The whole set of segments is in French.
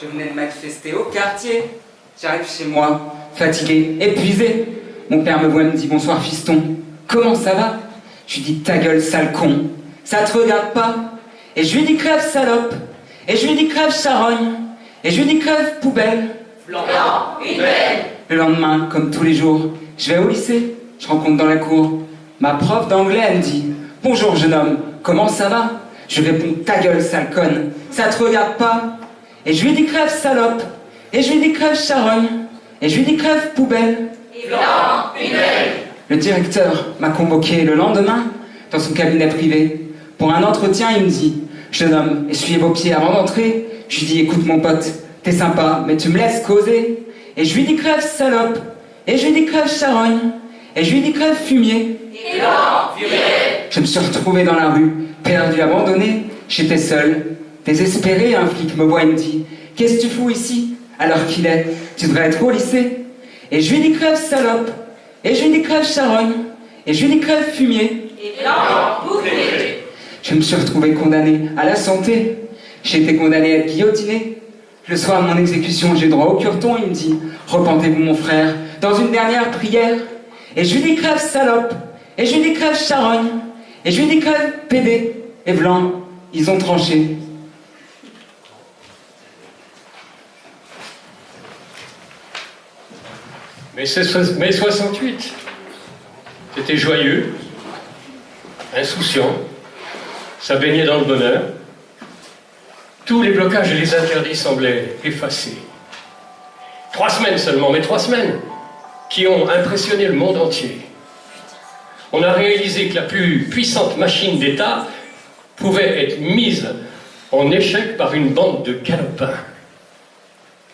Je venais de manifester au quartier. J'arrive chez moi, fatigué, épuisé. Mon père me voit et me dit « Bonsoir fiston, comment ça va ?» Je lui dis « Ta gueule, sale con, ça te regarde pas ?» Et je lui dis « Crève, salope !» Et je lui dis « Crève, charogne !» Et je lui dis « Crève, poubelle !» Blanc, une belle. Le lendemain, comme tous les jours, je vais au lycée. Je rencontre dans la cour ma prof d'anglais. Elle me dit « Bonjour jeune homme, comment ça va ?» Je lui réponds « Ta gueule, sale conne, ça te regarde pas ?» Et je lui dis « Crève, salope !» Et je lui dis « Crève, charogne !» Et je lui dis « Crève, poubelle !» Blanc, une belle. Le directeur m'a convoqué le lendemain dans son cabinet privé. Pour un entretien, il me dit « Jeune homme, essuyez vos pieds avant d'entrer. » Je lui dis « Écoute mon pote, t'es sympa, mais tu me laisses causer. » Et je lui dis « Crève, salope !» Et je lui dis « Crève, charogne !» Et je lui dis « Crève, fumier !» Blanc, fumée. Je me suis retrouvé dans la rue, perdu, abandonné. J'étais seul, désespéré. Un flic me voit et me dit « Qu'est-ce que tu fous ici ? Alors qu'il est, tu devrais être au lycée. » Et je lui dis « Crève, salope !» Et je lui dis « Crève, charogne !» Et je lui dis « Crève, fumier !» Blanc, bouclé. Je me suis retrouvé condamné à la santé. J'ai été condamné à être guillotiné. Le soir de mon exécution, j'ai droit au cureton. Il me dit « Repentez-vous mon frère, dans une dernière prière. » Et je lui dis « Crève, salope !» Et je lui dis « Crève, charogne !» Et je lui dis « Crève, pédé !» Et blanc, ils ont tranché. Mai 68, c'était joyeux, insouciant, ça baignait dans le bonheur. Tous les blocages et les interdits semblaient effacés. 3 semaines seulement, mais 3 semaines qui ont impressionné le monde entier. On a réalisé que la plus puissante machine d'État pouvait être mise en échec par une bande de galopins.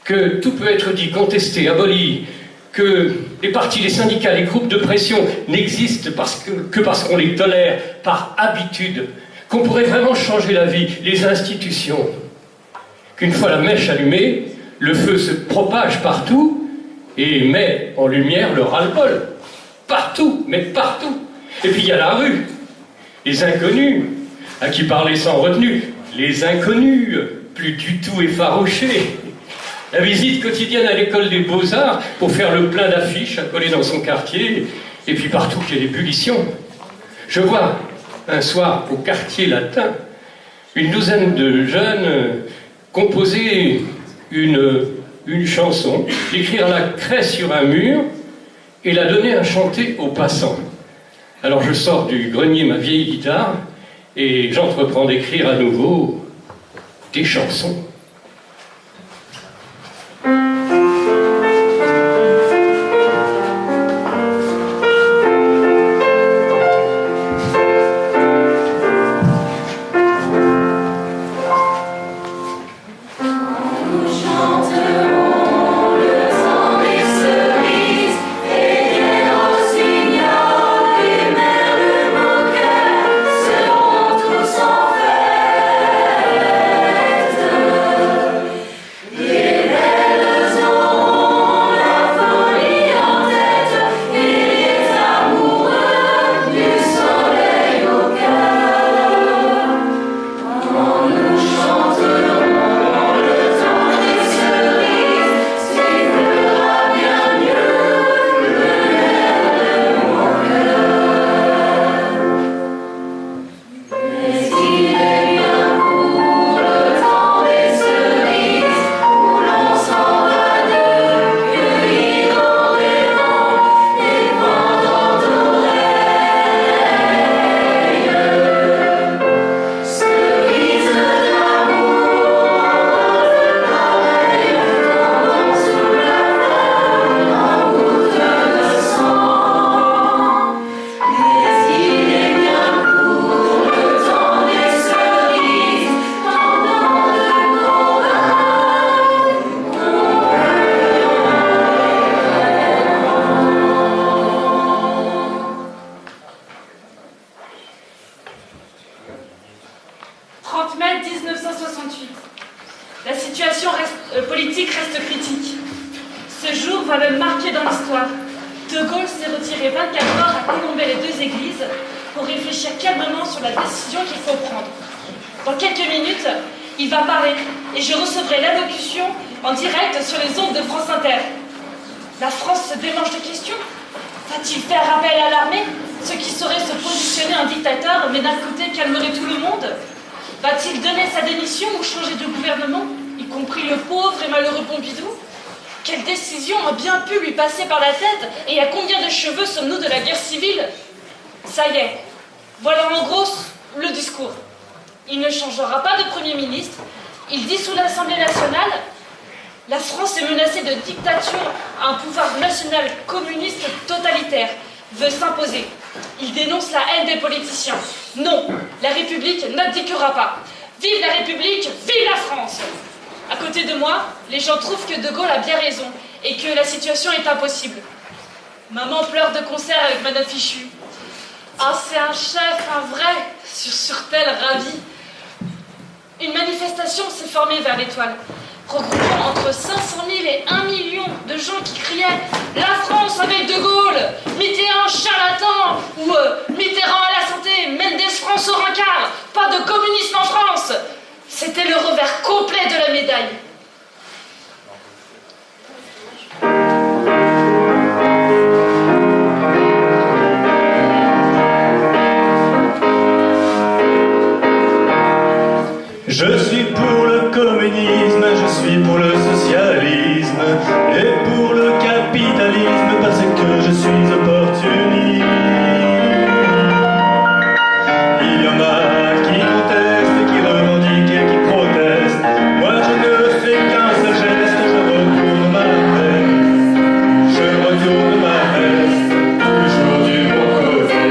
Que tout peut être dit, contesté, aboli, que les partis, les syndicats, les groupes de pression n'existent que parce qu'on les tolère par habitude, qu'on pourrait vraiment changer la vie, les institutions. Qu'une fois la mèche allumée, le feu se propage partout et met en lumière le ras-le-bol. Partout, mais partout. Et puis il y a la rue, les inconnus, à qui parler sans retenue, les inconnus, plus du tout effarouchés. La visite quotidienne à l'école des Beaux-Arts pour faire le plein d'affiches à coller dans son quartier, et puis partout qu'il y a l'ébullition. Je vois un soir au quartier latin une douzaine de jeunes composer une chanson, écrire la craie sur un mur et la donner à chanter aux passants. Alors je sors du grenier ma vieille guitare et j'entreprends d'écrire à nouveau des chansons. politique reste critique. Ce jour va même marquer dans l'histoire. De Gaulle s'est retiré 24 heures à colomber les deux églises pour réfléchir calmement sur la décision qu'il faut prendre. Dans quelques minutes, il va parler et je recevrai l'allocution en direct sur les ondes de France Inter. La France se démange de questions. Va-t-il faire appel à l'armée, ce qui saurait se positionner en dictateur, mais d'un côté calmerait tout le monde? Va-t-il donner sa démission ou changer de gouvernement, y compris le pauvre et malheureux Pompidou? Quelle décision a bien pu lui passer par la tête, et à combien de cheveux sommes-nous de la guerre civile? Ça y est, voilà en gros le discours. Il ne changera pas de Premier ministre, il dissout l'Assemblée nationale. La France est menacée de dictature, un pouvoir national communiste totalitaire veut s'imposer. Il dénonce la haine des politiciens. Non, la République n'abdiquera pas. Vive la République, vive la France! À côté de moi, les gens trouvent que De Gaulle a bien raison et que la situation est impossible. Maman pleure de concert avec Madame Fichu. Ah, c'est un chef, un vrai, sur Terre ravi. Une manifestation s'est formée vers l'Étoile, regroupant entre 500 000 et 1 million de gens qui criaient « La France avec De Gaulle, Mitterrand charlatan » ou « Mitterrand à la santé, Mendes France au rencard, pas de communisme en France ». C'était le revers complet de la médaille. Je suis pour le communisme, je suis pour le socialisme et pour le capitalisme parce que je suis opportuniste. Il y en a qui contestent, qui revendiquent et qui protestent. Moi je ne fais qu'un seul geste, je retourne ma veste. Je retourne ma veste, toujours du bon côté.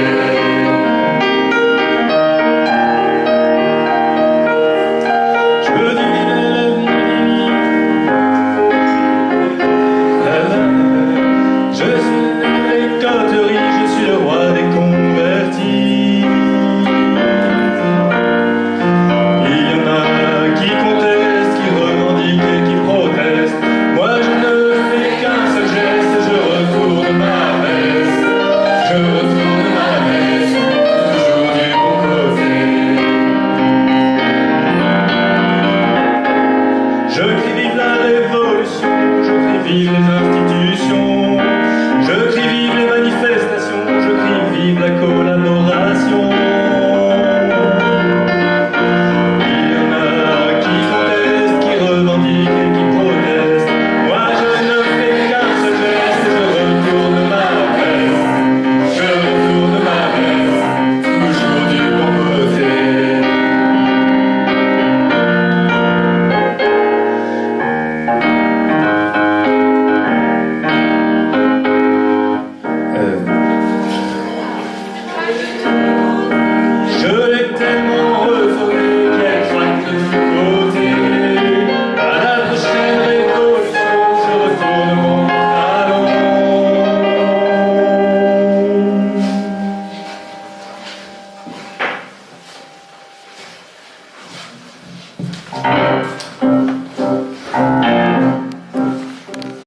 Je crie vive la révolution, je crie vive les institutions.